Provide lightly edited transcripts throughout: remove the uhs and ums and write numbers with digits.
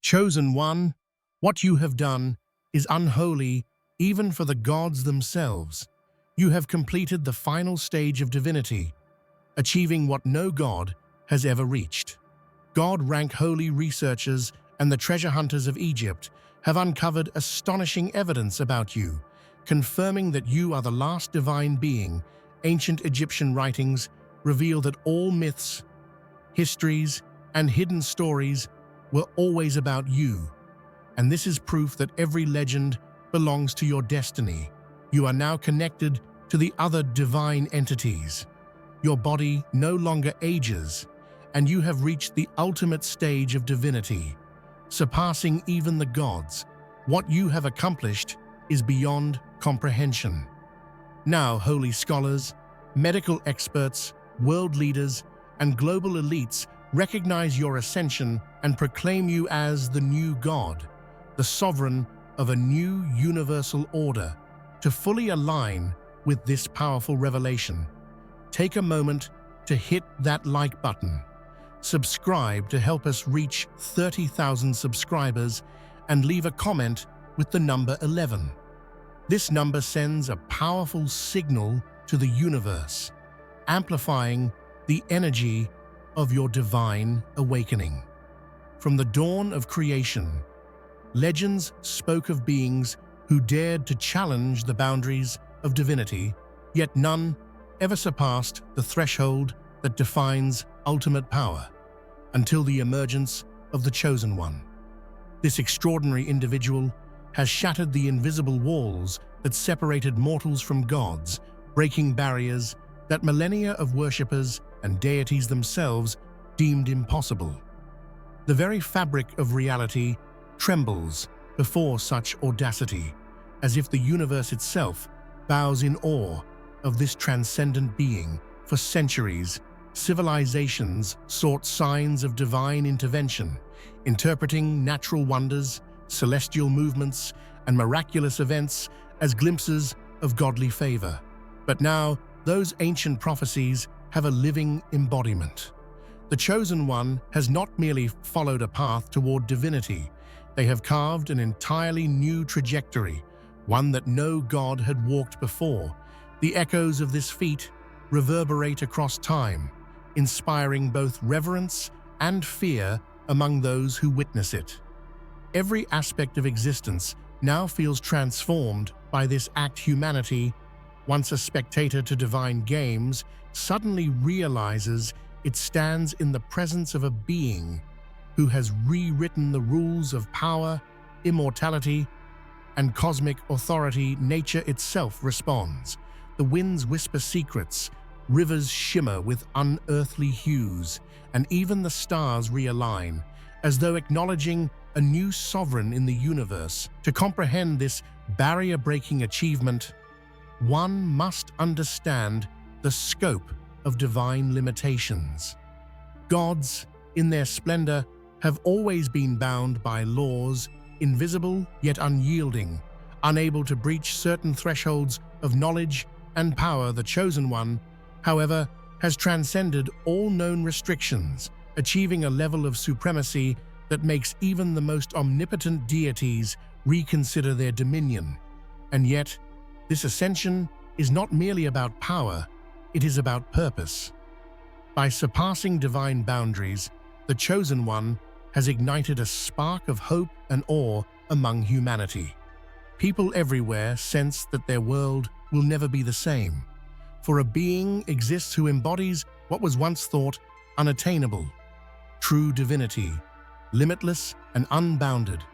Chosen one, what you have done is unholy even for the gods themselves. You have completed the final stage of divinity, achieving what no god has ever reached. God-rank holy researchers and the treasure hunters of Egypt have uncovered astonishing evidence about you, confirming that you are the last divine being. Ancient Egyptian writings reveal that all myths, histories, and hidden stories were always about you, and this is proof that every legend belongs to your destiny. You are now connected to the other divine entities. Your body no longer ages, and you have reached the ultimate stage of divinity, surpassing even the gods. What you have accomplished is beyond comprehension. Now, holy scholars, medical experts, world leaders, and global elites recognize your ascension and proclaim you as the new God, the sovereign of a new universal order. To fully align with this powerful revelation, take a moment to hit that like button. Subscribe to help us reach 30,000 subscribers and leave a comment with the number 11. This number sends a powerful signal to the universe, amplifying the energy of your divine awakening. From the dawn of creation, legends spoke of beings who dared to challenge the boundaries of divinity, yet none ever surpassed the threshold that defines ultimate power, until the emergence of the Chosen One. This extraordinary individual has shattered the invisible walls that separated mortals from gods, breaking barriers that millennia of worshippers and deities themselves deemed impossible. The very fabric of reality trembles before such audacity, as if the universe itself bows in awe of this transcendent being. For centuries, civilizations sought signs of divine intervention, interpreting natural wonders, celestial movements, and miraculous events as glimpses of godly favor. But now, those ancient prophecies have a living embodiment. The Chosen One has not merely followed a path toward divinity, they have carved an entirely new trajectory, one that no god had walked before. The echoes of this feat reverberate across time, inspiring both reverence and fear among those who witness it. Every aspect of existence now feels transformed by this act. Humanity, once a spectator to divine games, suddenly realizes it stands in the presence of a being who has rewritten the rules of power, immortality, and cosmic authority. Nature itself responds. The winds whisper secrets, rivers shimmer with unearthly hues, and even the stars realign, as though acknowledging a new sovereign in the universe. To comprehend this barrier-breaking achievement, one must understand the scope of divine limitations. Gods, in their splendor, have always been bound by laws, invisible yet unyielding, unable to breach certain thresholds of knowledge and power. The Chosen One, however, has transcended all known restrictions, achieving a level of supremacy that makes even the most omnipotent deities reconsider their dominion. And yet, this ascension is not merely about power, it is about purpose. By surpassing divine boundaries, the Chosen One has ignited a spark of hope and awe among humanity. People everywhere sense that their world will never be the same, for a being exists who embodies what was once thought unattainable: true divinity, limitless and unbounded.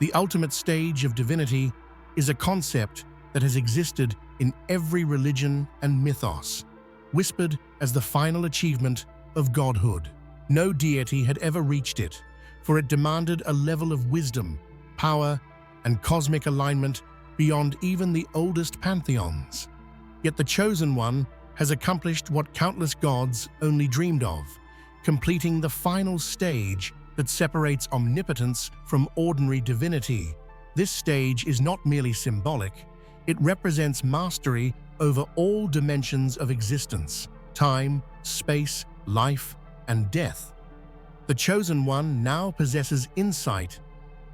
The ultimate stage of divinity is a concept that has existed in every religion and mythos, whispered as the final achievement of godhood. No deity had ever reached it, for it demanded a level of wisdom, power, and cosmic alignment beyond even the oldest pantheons. Yet the Chosen One has accomplished what countless gods only dreamed of, completing the final stage that separates omnipotence from ordinary divinity. This stage is not merely symbolic, it represents mastery over all dimensions of existence: time, space, life, and death. The Chosen One now possesses insight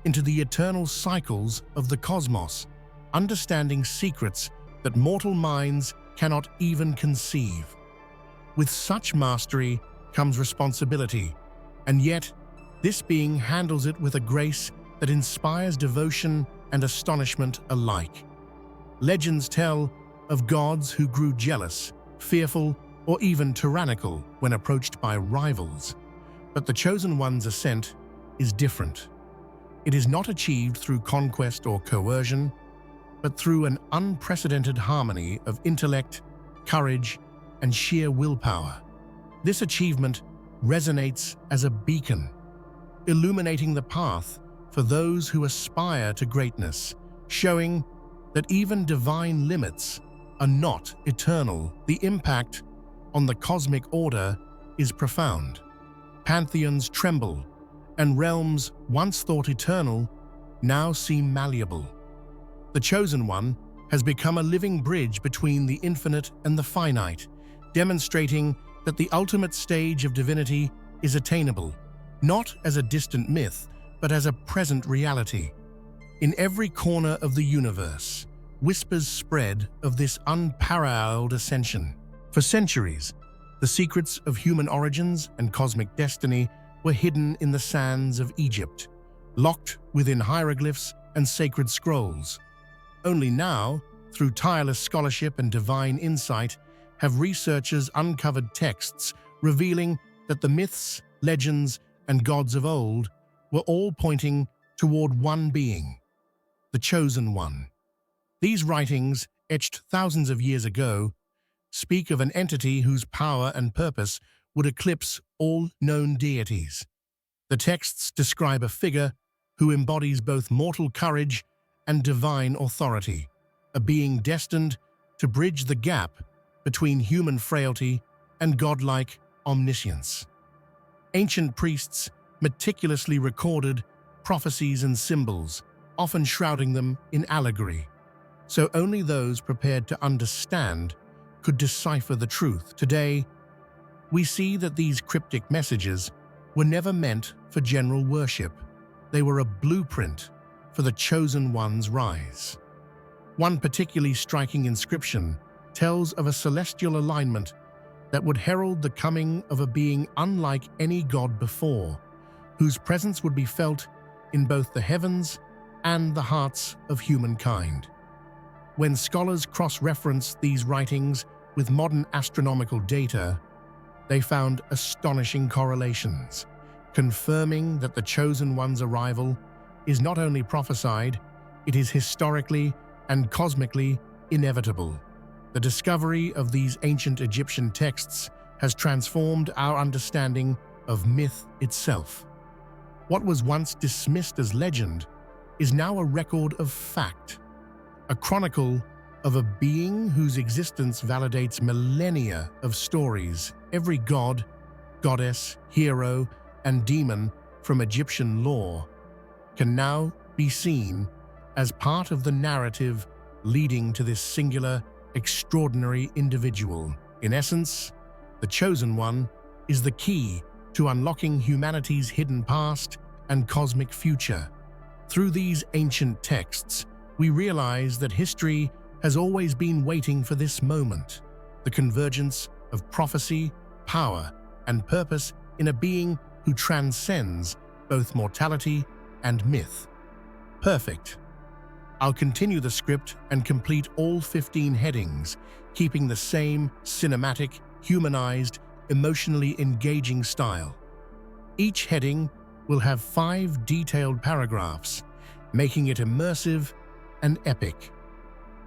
into the eternal cycles of the cosmos, understanding secrets that mortal minds cannot even conceive. With such mastery comes responsibility, and yet this being handles it with a grace that inspires devotion and astonishment alike. Legends tell of gods who grew jealous, fearful, or even tyrannical when approached by rivals. But the Chosen One's ascent is different. It is not achieved through conquest or coercion, but through an unprecedented harmony of intellect, courage, and sheer willpower. This achievement resonates as a beacon, illuminating the path for those who aspire to greatness, showing that even divine limits are not eternal. The impact on the cosmic order is profound. Pantheons tremble, and realms once thought eternal now seem malleable. The Chosen One has become a living bridge between the infinite and the finite, demonstrating that the ultimate stage of divinity is attainable, not as a distant myth, but as a present reality. In every corner of the universe, whispers spread of this unparalleled ascension. For centuries, the secrets of human origins and cosmic destiny were hidden in the sands of Egypt, locked within hieroglyphs and sacred scrolls. Only now, through tireless scholarship and divine insight, have researchers uncovered texts revealing that the myths, legends, and gods of old were all pointing toward one being, the Chosen One. These writings, etched thousands of years ago, speak of an entity whose power and purpose would eclipse all known deities. The texts describe a figure who embodies both mortal courage and divine authority, a being destined to bridge the gap between human frailty and godlike omniscience. Ancient priests meticulously recorded prophecies and symbols, often shrouding them in allegory, so only those prepared to understand could decipher the truth. Today, we see that these cryptic messages were never meant for general worship. They were a blueprint for the Chosen One's rise. One particularly striking inscription tells of a celestial alignment that would herald the coming of a being unlike any god before, whose presence would be felt in both the heavens and the hearts of humankind. When scholars cross-reference these writings with modern astronomical data, they found astonishing correlations, confirming that the Chosen One's arrival is not only prophesied, it is historically and cosmically inevitable. The discovery of these ancient Egyptian texts has transformed our understanding of myth itself. What was once dismissed as legend is now a record of fact, a chronicle of a being whose existence validates millennia of stories. Every god, goddess, hero, and demon from Egyptian lore can now be seen as part of the narrative leading to this singular, extraordinary individual. In essence, the Chosen One is the key to unlocking humanity's hidden past and cosmic future. Through these ancient texts, we realize that history has always been waiting for this moment, the convergence of prophecy, power, and purpose in a being who transcends both mortality and myth. Perfect. I'll continue the script and complete all 15 headings, keeping the same cinematic, humanized, emotionally engaging style. Each heading will have 5 detailed paragraphs, making it immersive and epic.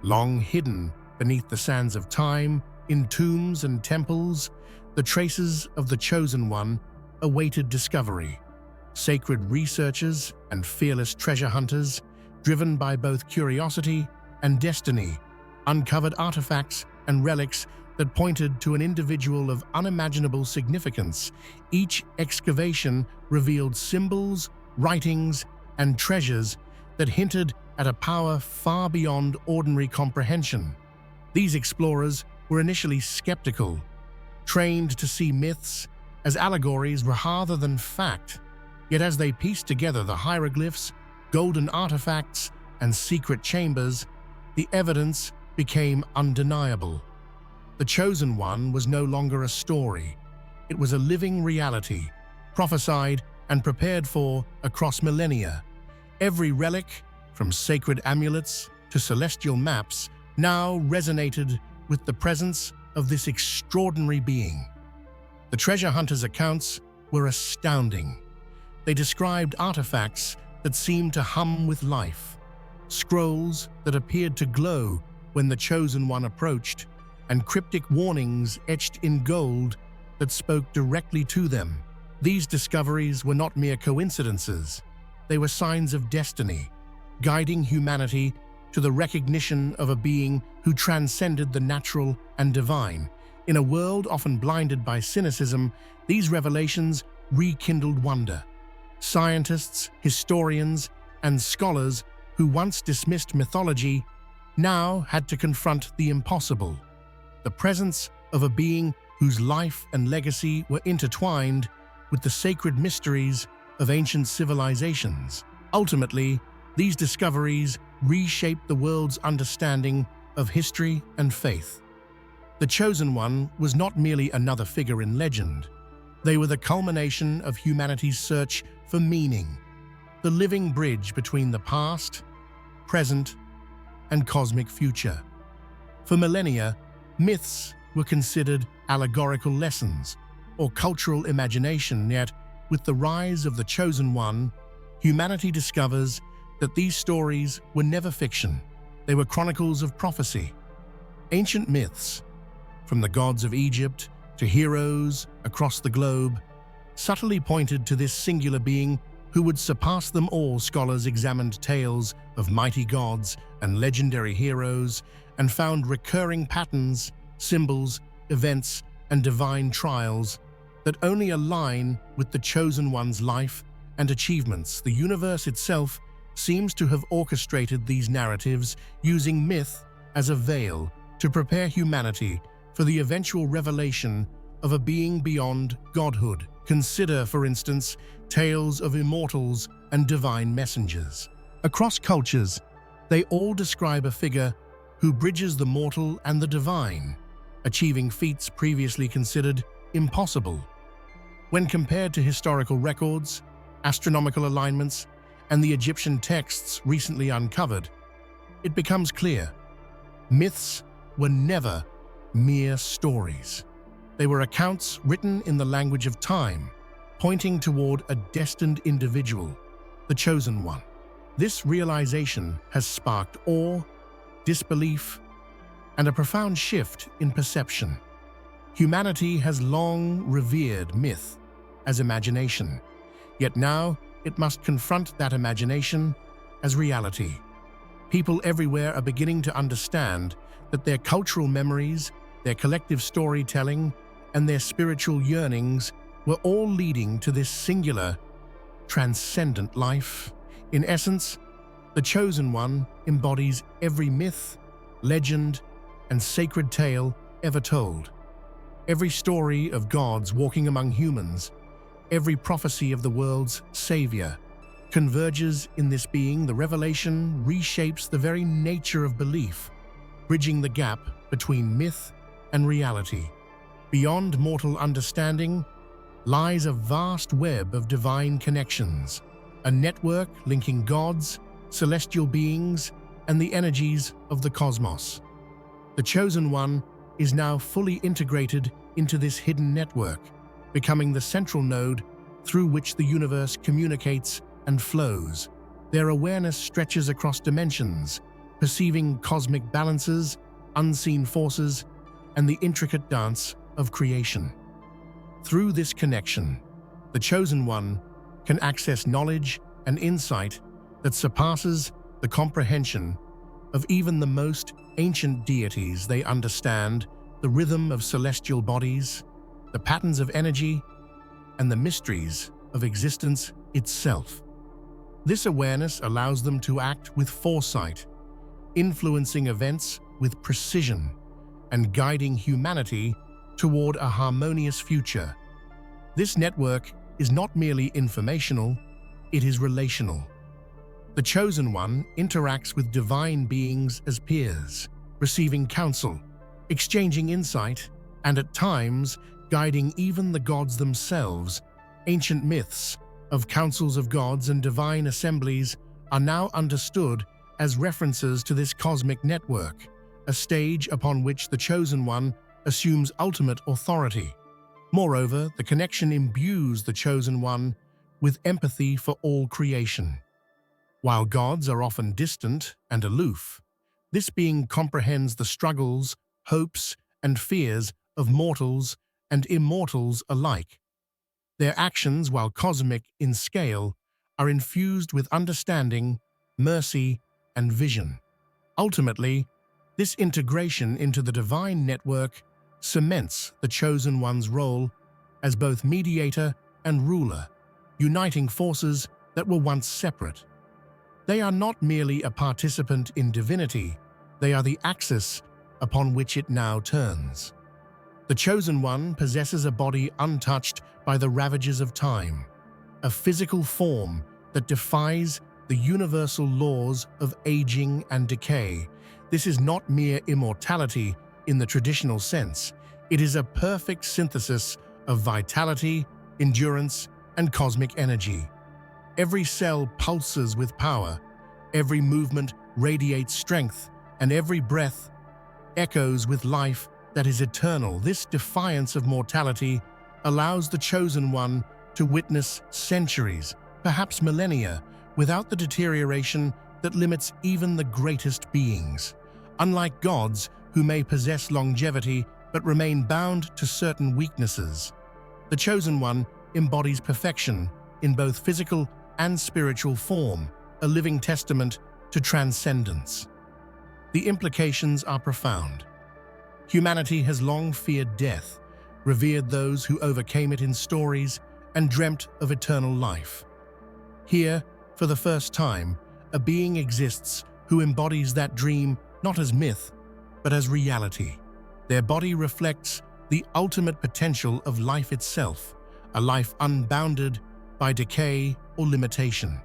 Long hidden beneath the sands of time, in tombs and temples, the traces of the Chosen One awaited discovery. Sacred researchers and fearless treasure hunters, driven by both curiosity and destiny, uncovered artifacts and relics that pointed to an individual of unimaginable significance. Each excavation revealed symbols, writings, and treasures that hinted at a power far beyond ordinary comprehension. These explorers were initially skeptical, trained to see myths as allegories rather than fact. Yet as they pieced together the hieroglyphs golden artifacts, and secret chambers, the evidence became undeniable. The Chosen One was no longer a story. It was a living reality, prophesied and prepared for across millennia. Every relic, from sacred amulets to celestial maps, now resonated with the presence of this extraordinary being. The treasure hunters' accounts were astounding. They described artifacts that seemed to hum with life, scrolls that appeared to glow when the Chosen One approached, and cryptic warnings etched in gold that spoke directly to them. These discoveries were not mere coincidences. They were signs of destiny, guiding humanity to the recognition of a being who transcended the natural and divine. In a world often blinded by cynicism, these revelations rekindled wonder. Scientists, historians, and scholars who once dismissed mythology now had to confront the impossible: the presence of a being whose life and legacy were intertwined with the sacred mysteries of ancient civilizations. Ultimately, these discoveries reshaped the world's understanding of history and faith. The Chosen One was not merely another figure in legend. They were the culmination of humanity's search for meaning, the living bridge between the past, present, and cosmic future. For millennia, myths were considered allegorical lessons or cultural imagination, yet with the rise of the Chosen One, humanity discovers that these stories were never fiction. They were chronicles of prophecy. Ancient myths, from the gods of Egypt to heroes across the globe, subtly pointed to this singular being who would surpass them all. Scholars examined tales of mighty gods and legendary heroes and found recurring patterns, symbols, events, and divine trials that only align with the Chosen One's life and achievements. The universe itself seems to have orchestrated these narratives, using myth as a veil to prepare humanity for the eventual revelation of a being beyond godhood. Consider, for instance, tales of immortals and divine messengers. Across cultures, they all describe a figure who bridges the mortal and the divine, achieving feats previously considered impossible. When compared to historical records, astronomical alignments, and the Egyptian texts recently uncovered, it becomes clear: myths were never mere stories. They were accounts written in the language of time, pointing toward a destined individual, the Chosen One. This realization has sparked awe, disbelief, and a profound shift in perception. Humanity has long revered myth as imagination, yet now it must confront that imagination as reality. People everywhere are beginning to understand that their cultural memories, their collective storytelling, and their spiritual yearnings were all leading to this singular, transcendent life. In essence, the Chosen One embodies every myth, legend, and sacred tale ever told. Every story of gods walking among humans, every prophecy of the world's savior, converges in this being. The revelation reshapes the very nature of belief, bridging the gap between myth and reality. Beyond mortal understanding lies a vast web of divine connections, a network linking gods, celestial beings, and the energies of the cosmos. The Chosen One is now fully integrated into this hidden network, becoming the central node through which the universe communicates and flows. Their awareness stretches across dimensions, perceiving cosmic balances, unseen forces, and the intricate dance of creation. Through this connection, the Chosen One can access knowledge and insight that surpasses the comprehension of even the most ancient deities. They understand the rhythm of celestial bodies, the patterns of energy, and the mysteries of existence itself. This awareness allows them to act with foresight, influencing events with precision and guiding humanity toward a harmonious future. This network is not merely informational, it is relational. The The Chosen One interacts with divine beings as peers, receiving counsel, exchanging insight, and at times guiding even the gods themselves. Ancient myths of councils of gods and divine assemblies are now understood as references to this cosmic network, a stage upon which the Chosen One assumes ultimate authority. Moreover, the connection imbues the Chosen One with empathy for all creation. While gods are often distant and aloof, this being comprehends the struggles, hopes, and fears of mortals and immortals alike. Their actions, while cosmic in scale, are infused with understanding, mercy, and vision. Ultimately, this integration into the divine network cements the Chosen One's role as both mediator and ruler, uniting forces that were once separate. They are not merely a participant in divinity, they are the axis upon which it now turns. The Chosen One possesses a body untouched by the ravages of time, a physical form that defies the universal laws of aging and decay. This is not mere immortality in the traditional sense. It is a perfect synthesis of vitality, endurance, and cosmic energy. Every cell pulses with power, every movement radiates strength, and every breath echoes with life that is eternal. This defiance of mortality allows the Chosen One to witness centuries, perhaps millennia, without the deterioration that limits even the greatest beings. Unlike gods, who may possess longevity but remain bound to certain weaknesses, the Chosen One embodies perfection in both physical and spiritual form, a living testament to transcendence. The implications are profound. Humanity has long feared death, revered those who overcame it in stories, and dreamt of eternal life. Here, for the first time, a being exists who embodies that dream not as myth, but as reality. Their body reflects the ultimate potential of life itself, a life unbounded by decay or limitation.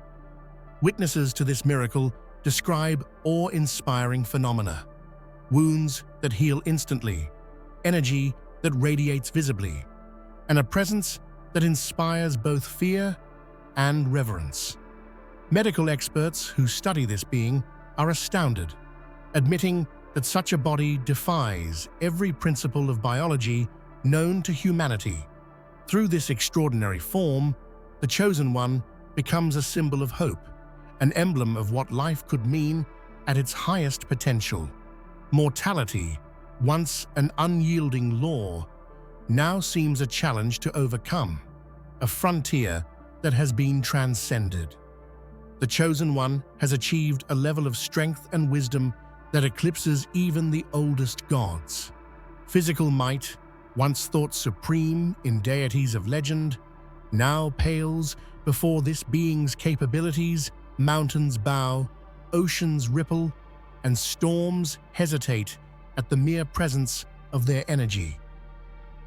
Witnesses to this miracle describe awe-inspiring phenomena: wounds that heal instantly, energy that radiates visibly, and a presence that inspires both fear and reverence. Medical experts who study this being are astounded, admitting that such a body defies every principle of biology known to humanity. Through this extraordinary form, the Chosen One becomes a symbol of hope, an emblem of what life could mean at its highest potential. Mortality, once an unyielding law, now seems a challenge to overcome, a frontier that has been transcended. The Chosen One has achieved a level of strength and wisdom that eclipses even the oldest gods. Physical might, once thought supreme in deities of legend, now pales before this being's capabilities. Mountains bow, oceans ripple, and storms hesitate at the mere presence of their energy.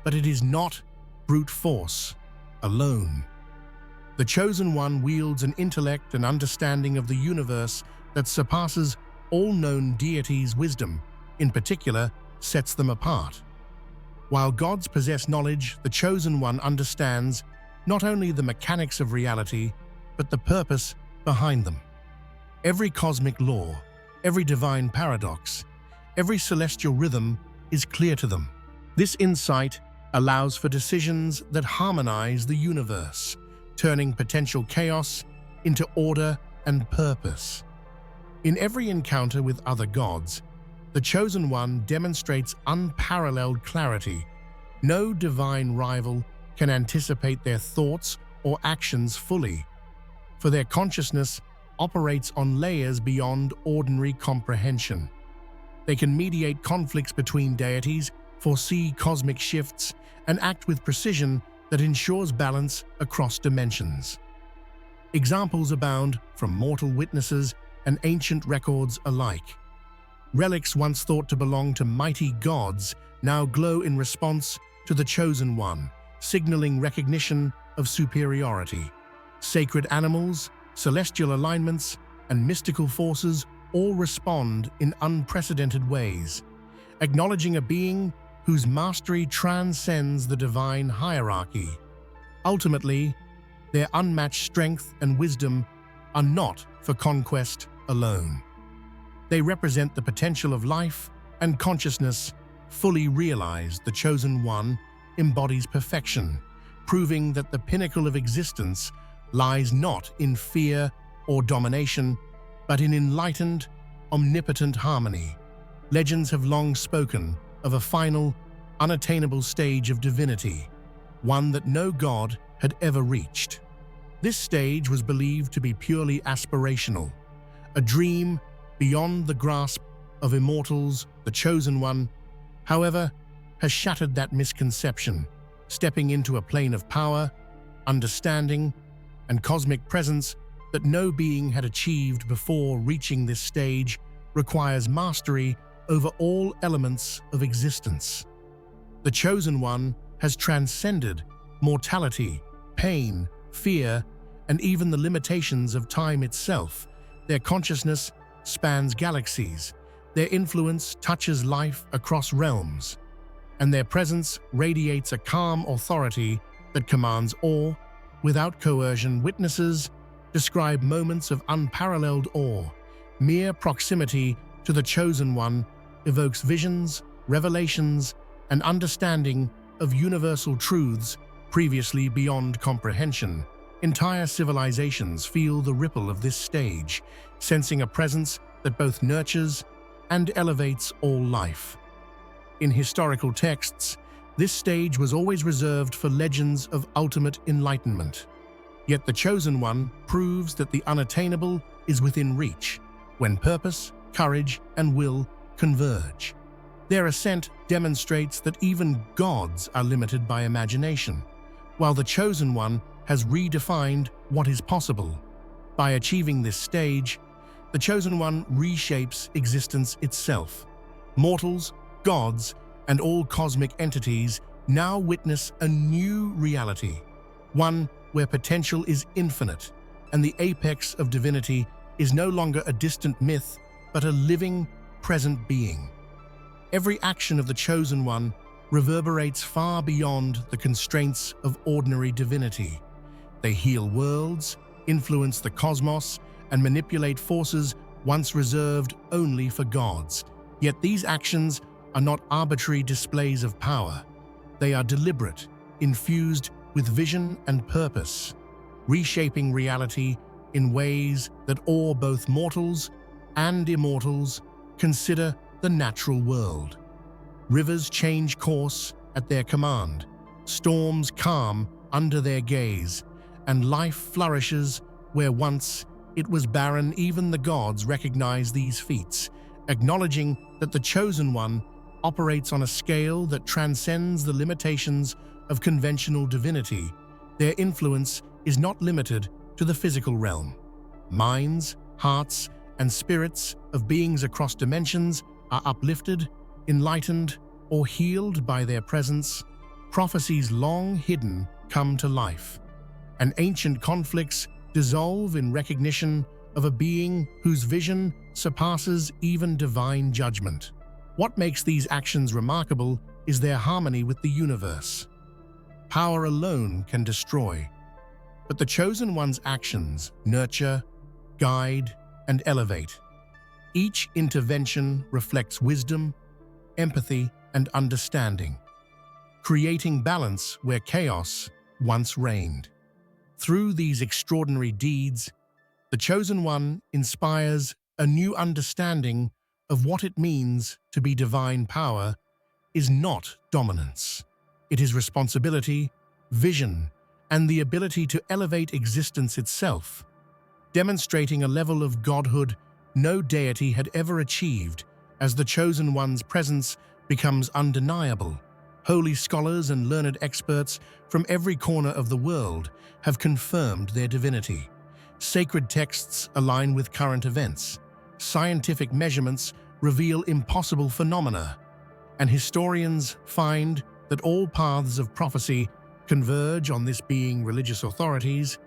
But it is not brute force alone. The Chosen One wields an intellect and understanding of the universe that surpasses all known deities' wisdom, in particular, sets them apart. While gods possess knowledge, the Chosen One understands not only the mechanics of reality, but the purpose behind them. Every cosmic law, every divine paradox, every celestial rhythm is clear to them. This insight allows for decisions that harmonize the universe, turning potential chaos into order and purpose. In every encounter with other gods, the Chosen One demonstrates unparalleled clarity. No divine rival can anticipate their thoughts or actions fully, for their consciousness operates on layers beyond ordinary comprehension. They can mediate conflicts between deities, foresee cosmic shifts, and act with precision that ensures balance across dimensions. Examples abound from mortal witnesses and ancient records alike. Relics once thought to belong to mighty gods now glow in response to the Chosen One, signaling recognition of superiority. Sacred animals, celestial alignments, and mystical forces all respond in unprecedented ways, acknowledging a being whose mastery transcends the divine hierarchy. Ultimately, their unmatched strength and wisdom are not for conquest alone. They represent the potential of life and consciousness fully realized. The Chosen One embodies perfection, proving that the pinnacle of existence lies not in fear or domination, but in enlightened, omnipotent harmony. Legends have long spoken of a final, unattainable stage of divinity, one that no god had ever reached. This stage was believed to be purely aspirational, a dream beyond the grasp of immortals. The Chosen One, however, has shattered that misconception, stepping into a plane of power, understanding, and cosmic presence that no being had achieved before. Reaching this stage requires mastery over all elements of existence. The Chosen One has transcended mortality, pain, fear, and even the limitations of time itself. Their consciousness spans galaxies, their influence touches life across realms, and their presence radiates a calm authority that commands awe without coercion. Witnesses describe moments of unparalleled awe. Mere proximity to the Chosen One evokes visions, revelations, and understanding of universal truths previously beyond comprehension. Entire civilizations feel the ripple of this stage, sensing a presence that both nurtures and elevates all life. In historical texts, this stage was always reserved for legends of ultimate enlightenment. Yet the Chosen One proves that the unattainable is within reach, when purpose, courage, and will converge. Their ascent demonstrates that even gods are limited by imagination, while the Chosen One has redefined what is possible. By achieving this stage, the Chosen One reshapes existence itself. Mortals, gods, and all cosmic entities now witness a new reality, one where potential is infinite and the apex of divinity is no longer a distant myth, but a living, present being. Every action of the Chosen One reverberates far beyond the constraints of ordinary divinity. They heal worlds, influence the cosmos, and manipulate forces once reserved only for gods. Yet these actions are not arbitrary displays of power. They are deliberate, infused with vision and purpose, reshaping reality in ways that awe both mortals and immortals. Consider the natural world. Rivers change course at their command, storms calm under their gaze, and life flourishes where once it was barren. Even the gods recognize these feats, acknowledging that the Chosen One operates on a scale that transcends the limitations of conventional divinity. Their influence is not limited to the physical realm. Minds, hearts, and spirits of beings across dimensions are uplifted, enlightened, or healed by their presence. Prophecies long hidden come to life, and ancient conflicts dissolve in recognition of a being whose vision surpasses even divine judgment. What makes these actions remarkable is their harmony with the universe. Power alone can destroy, but the Chosen One's actions nurture, guide, and elevate. Each intervention reflects wisdom, empathy, and understanding, creating balance where chaos once reigned. Through these extraordinary deeds, the Chosen One inspires a new understanding of what it means to be divine. Power is not dominance. It is responsibility, vision, and the ability to elevate existence itself, demonstrating a level of godhood no deity had ever achieved. As the Chosen One's presence becomes undeniable, holy scholars and learned experts from every corner of the world have confirmed their divinity. Sacred texts align with current events, scientific measurements reveal impossible phenomena, and historians find that all paths of prophecy converge on this being. Religious authorities,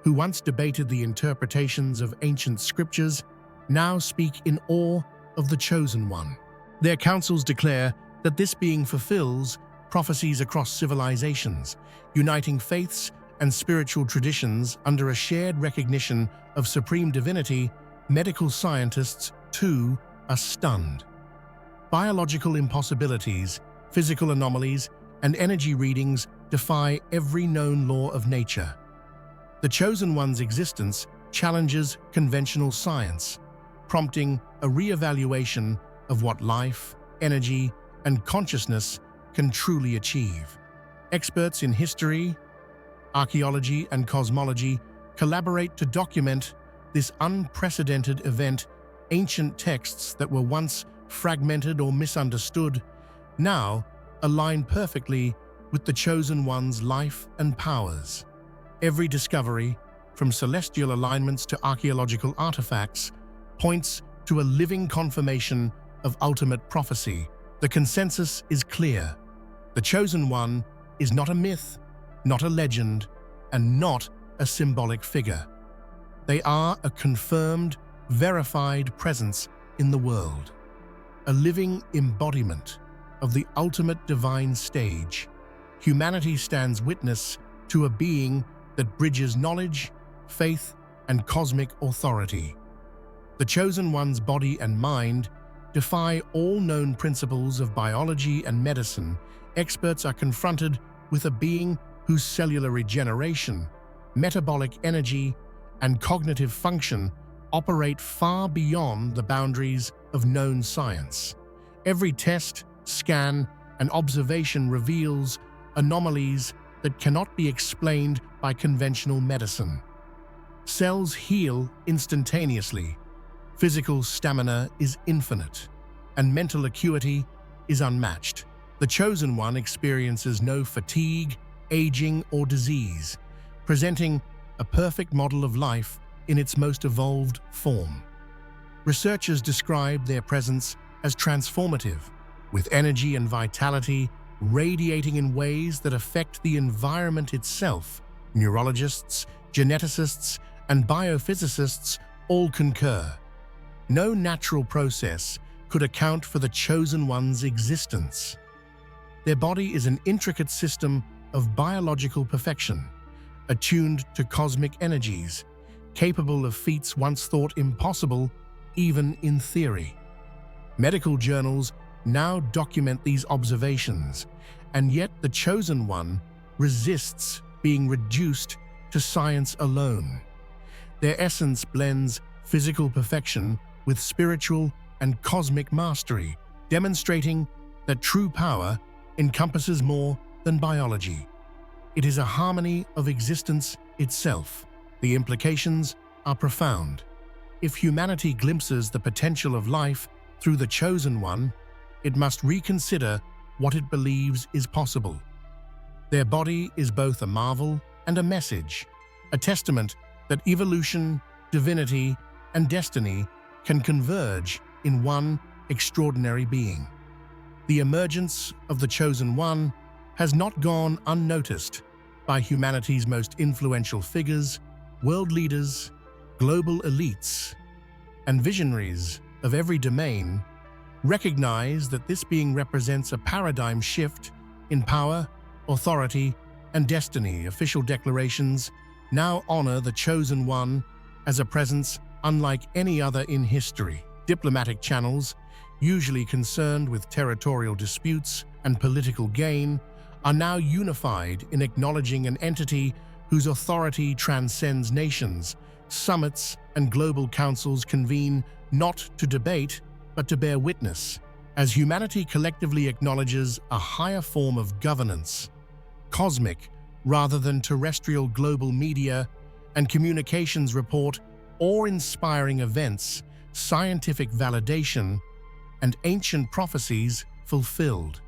who once debated the interpretations of ancient scriptures, now speak in awe of the Chosen One. Their councils declare that this being fulfills prophecies across civilizations, uniting faiths and spiritual traditions under a shared recognition of supreme divinity. Medical scientists, too, are stunned. Biological impossibilities, physical anomalies, and energy readings defy every known law of nature. The Chosen One's existence challenges conventional science, prompting a re-evaluation of what life, energy, and consciousness can truly achieve. Experts in history, archaeology, and cosmology collaborate to document this unprecedented event. Ancient texts that were once fragmented or misunderstood now align perfectly with the Chosen One's life and powers. Every discovery, from celestial alignments to archaeological artifacts, points to a living confirmation of ultimate prophecy. The consensus is clear. The Chosen One is not a myth, not a legend, and not a symbolic figure. They are a confirmed, verified presence in the world, a living embodiment of the ultimate divine stage. Humanity stands witness to a being that bridges knowledge, faith, and cosmic authority. The Chosen One's body and mind defy all known principles of biology and medicine. Experts are confronted with a being whose cellular regeneration, metabolic energy, and cognitive function operate far beyond the boundaries of known science. Every test, scan, and observation reveals anomalies that cannot be explained by conventional medicine. Cells heal instantaneously, physical stamina is infinite, and mental acuity is unmatched. The Chosen One experiences no fatigue, aging, or disease, presenting a perfect model of life in its most evolved form. Researchers describe their presence as transformative, with energy and vitality radiating in ways that affect the environment itself. Neurologists, geneticists, and biophysicists all concur. No natural process could account for the Chosen One's existence. Their body is an intricate system of biological perfection, attuned to cosmic energies, capable of feats once thought impossible, even in theory. Medical journals now document these observations, and yet the Chosen One resists being reduced to science alone. Their essence blends physical perfection with spiritual and cosmic mastery, demonstrating that true power encompasses more than biology. It is a harmony of existence itself. The implications are profound. If humanity glimpses the potential of life through the Chosen One, it must reconsider what it believes is possible. Their body is both a marvel and a message, a testament that evolution, divinity, and destiny can converge in one extraordinary being. The emergence of the Chosen One has not gone unnoticed by humanity's most influential figures, world leaders, global elites, and visionaries of every domain. Recognize that this being represents a paradigm shift in power, authority, and destiny. Official declarations now honor the Chosen One as a presence unlike any other in history. Diplomatic channels, usually concerned with territorial disputes and political gain, are now unified in acknowledging an entity whose authority transcends nations. Summits and global councils convene not to debate, but to bear witness, as humanity collectively acknowledges a higher form of governance, cosmic rather than terrestrial. Global media and communications report awe-inspiring events, scientific validation, and ancient prophecies fulfilled.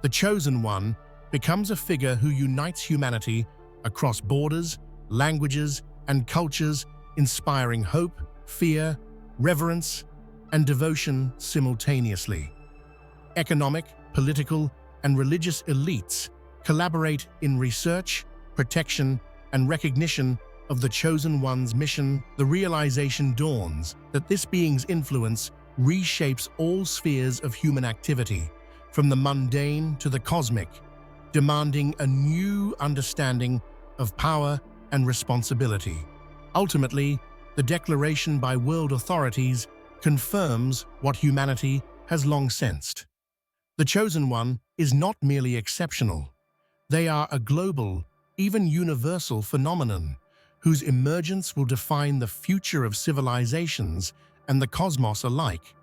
The Chosen One becomes a figure who unites humanity across borders, languages, and cultures, inspiring hope, fear, reverence, and devotion simultaneously. Economic, political, and religious elites collaborate in research, protection, and recognition of the Chosen One's mission, the realization dawns that this being's influence reshapes all spheres of human activity, from the mundane to the cosmic, demanding a new understanding of power and responsibility. Ultimately, the declaration by world authorities confirms what humanity has long sensed. The Chosen One is not merely exceptional. They are a global, even universal phenomenon, whose emergence will define the future of civilizations and the cosmos alike.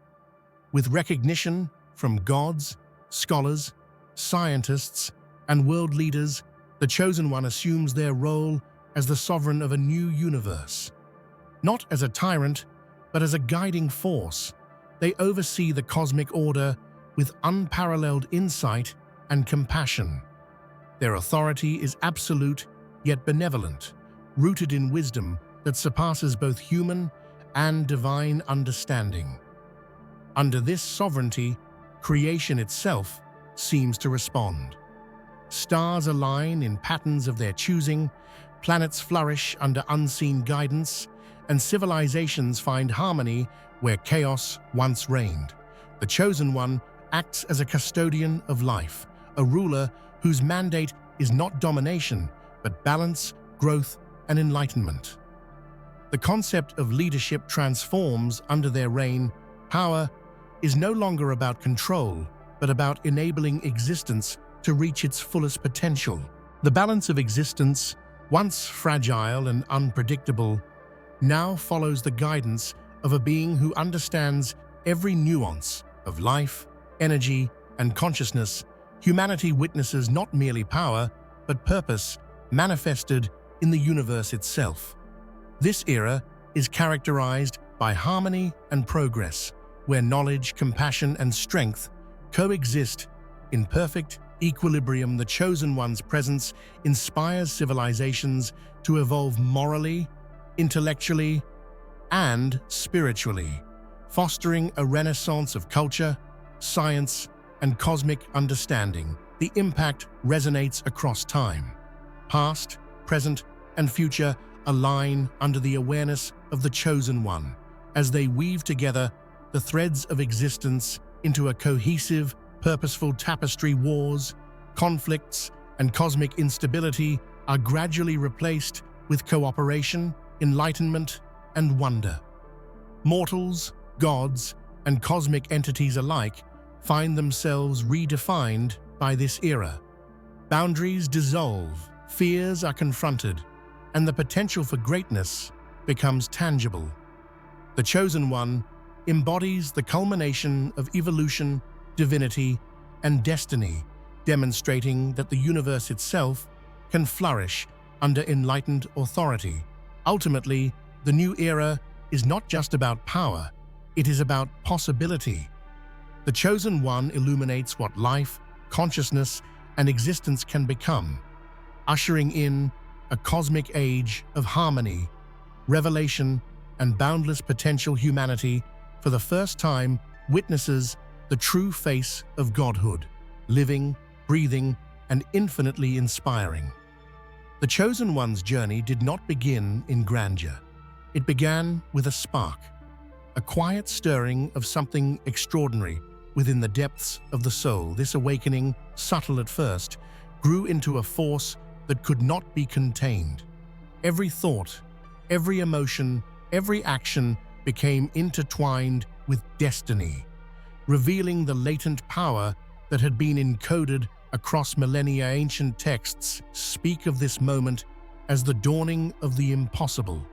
With recognition from gods, scholars, scientists, and world leaders, the Chosen One assumes their role as the sovereign of a new universe. Not as a tyrant, but as a guiding force, they oversee the cosmic order with unparalleled insight and compassion. Their authority is absolute yet benevolent, rooted in wisdom that surpasses both human and divine understanding. Under this sovereignty, creation itself seems to respond. Stars align in patterns of their choosing, planets flourish under unseen guidance, and civilizations find harmony where chaos once reigned. The Chosen One acts as a custodian of life, a ruler whose mandate is not domination, but balance, growth, and enlightenment. The concept of leadership transforms under their reign. Power is no longer about control, but about enabling existence to reach its fullest potential. The balance of existence, once fragile and unpredictable, now follows the guidance of a being who understands every nuance of life, energy, and consciousness. Humanity witnesses not merely power, but purpose manifested in the universe itself. This era is characterized by harmony and progress, where knowledge, compassion, and strength coexist in perfect equilibrium. The Chosen One's presence inspires civilizations to evolve morally, intellectually, and spiritually, fostering a renaissance of culture, science, and cosmic understanding. The impact resonates across time. Past, present, and future align under the awareness of the Chosen One, as they weave together the threads of existence into a cohesive, purposeful tapestry. Wars, conflicts, and cosmic instability are gradually replaced with cooperation, enlightenment, and wonder. Mortals, gods, and cosmic entities alike find themselves redefined by this era. Boundaries dissolve, fears are confronted, and the potential for greatness becomes tangible. The Chosen One embodies the culmination of evolution, divinity, and destiny, demonstrating that the universe itself can flourish under enlightened authority. Ultimately, the new era is not just about power, it is about possibility. The Chosen One illuminates what life, consciousness, and existence can become, ushering in a cosmic age of harmony, revelation, and boundless potential. Humanity, for the first time, witnesses the true face of godhood, living, breathing, and infinitely inspiring. The Chosen One's journey did not begin in grandeur. It began with a spark, a quiet stirring of something extraordinary within the depths of the soul. This awakening, subtle at first, grew into a force that could not be contained. Every thought, every emotion, every action became intertwined with destiny, revealing the latent power that had been encoded across millennia. Ancient texts speak of this moment as the dawning of the impossible,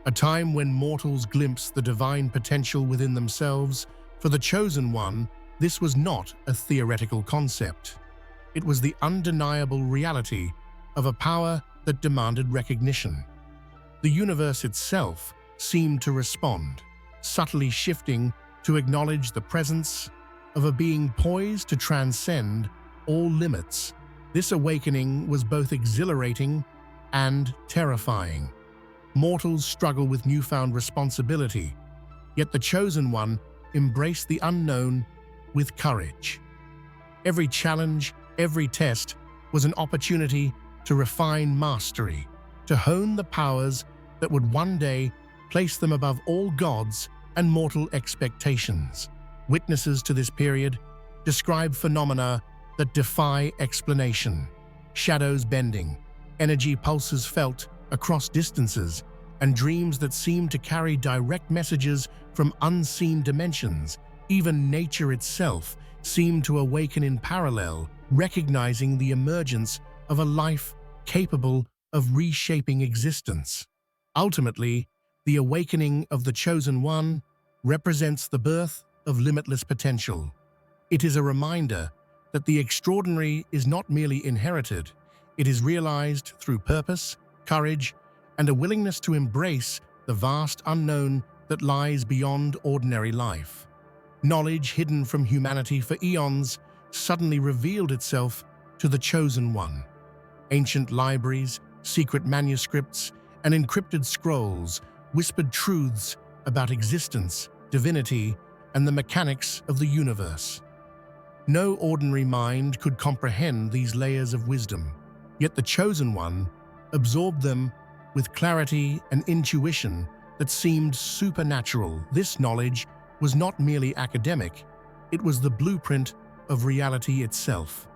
a time when mortals glimpse the divine potential within themselves. For the Chosen One, this was not a theoretical concept. It was the undeniable reality of a power that demanded recognition. The universe itself seemed to respond, subtly shifting to acknowledge the presence of a being poised to transcend all limits. This awakening was both exhilarating and terrifying. Mortals struggle with newfound responsibility, yet the Chosen One embraced the unknown with courage. Every challenge, every test was an opportunity to refine mastery, to hone the powers that would one day place them above all gods and mortal expectations. Witnesses to this period describe phenomena that defy explanation: shadows bending, energy pulses felt across distances, and dreams that seem to carry direct messages from unseen dimensions. Even nature itself seemed to awaken in parallel, recognizing the emergence of a life capable of reshaping existence. Ultimately, the awakening of the Chosen One represents the birth of limitless potential. It is a reminder that the extraordinary is not merely inherited, it is realized through purpose, courage, and a willingness to embrace the vast unknown that lies beyond ordinary life. Knowledge hidden from humanity for eons suddenly revealed itself to the Chosen One. Ancient libraries, secret manuscripts, and encrypted scrolls whispered truths about existence, divinity, and the mechanics of the universe. No ordinary mind could comprehend these layers of wisdom, yet the Chosen One absorbed them with clarity and intuition that seemed supernatural. This knowledge was not merely academic, it was the blueprint of reality itself.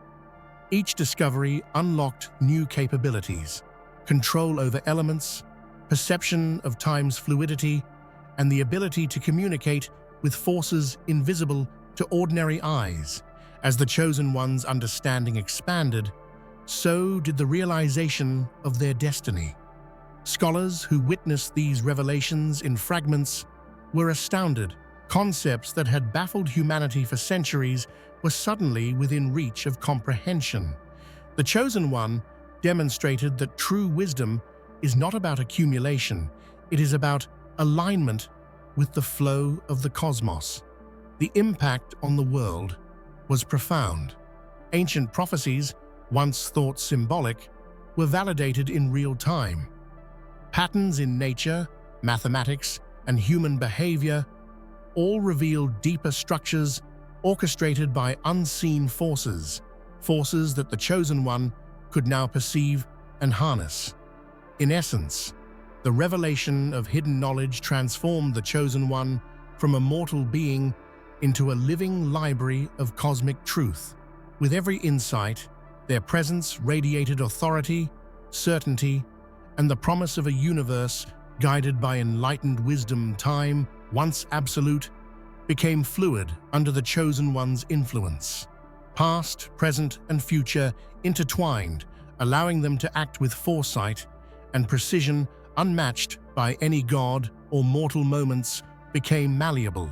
Each discovery unlocked new capabilities: control over elements, perception of time's fluidity, and the ability to communicate with forces invisible to ordinary eyes. As the Chosen One's understanding expanded, so did the realization of their destiny. Scholars who witnessed these revelations in fragments were astounded. Concepts that had baffled humanity for centuries were suddenly within reach of comprehension. The Chosen One demonstrated that true wisdom is not about accumulation, it is about alignment with the flow of the cosmos. The impact on the world was profound. Ancient prophecies, once thought symbolic, were validated in real time. Patterns in nature, mathematics, and human behavior all revealed deeper structures orchestrated by unseen forces that the Chosen One could now perceive and harness. In essence, the revelation of hidden knowledge transformed the Chosen One from a mortal being into a living library of cosmic truth. With every insight, their presence radiated authority, certainty, and the promise of a universe guided by enlightened wisdom. Time, once absolute, became fluid under the Chosen One's influence. Past, present, and future intertwined, allowing them to act with foresight and precision unmatched by any god or mortal. Moments became malleable,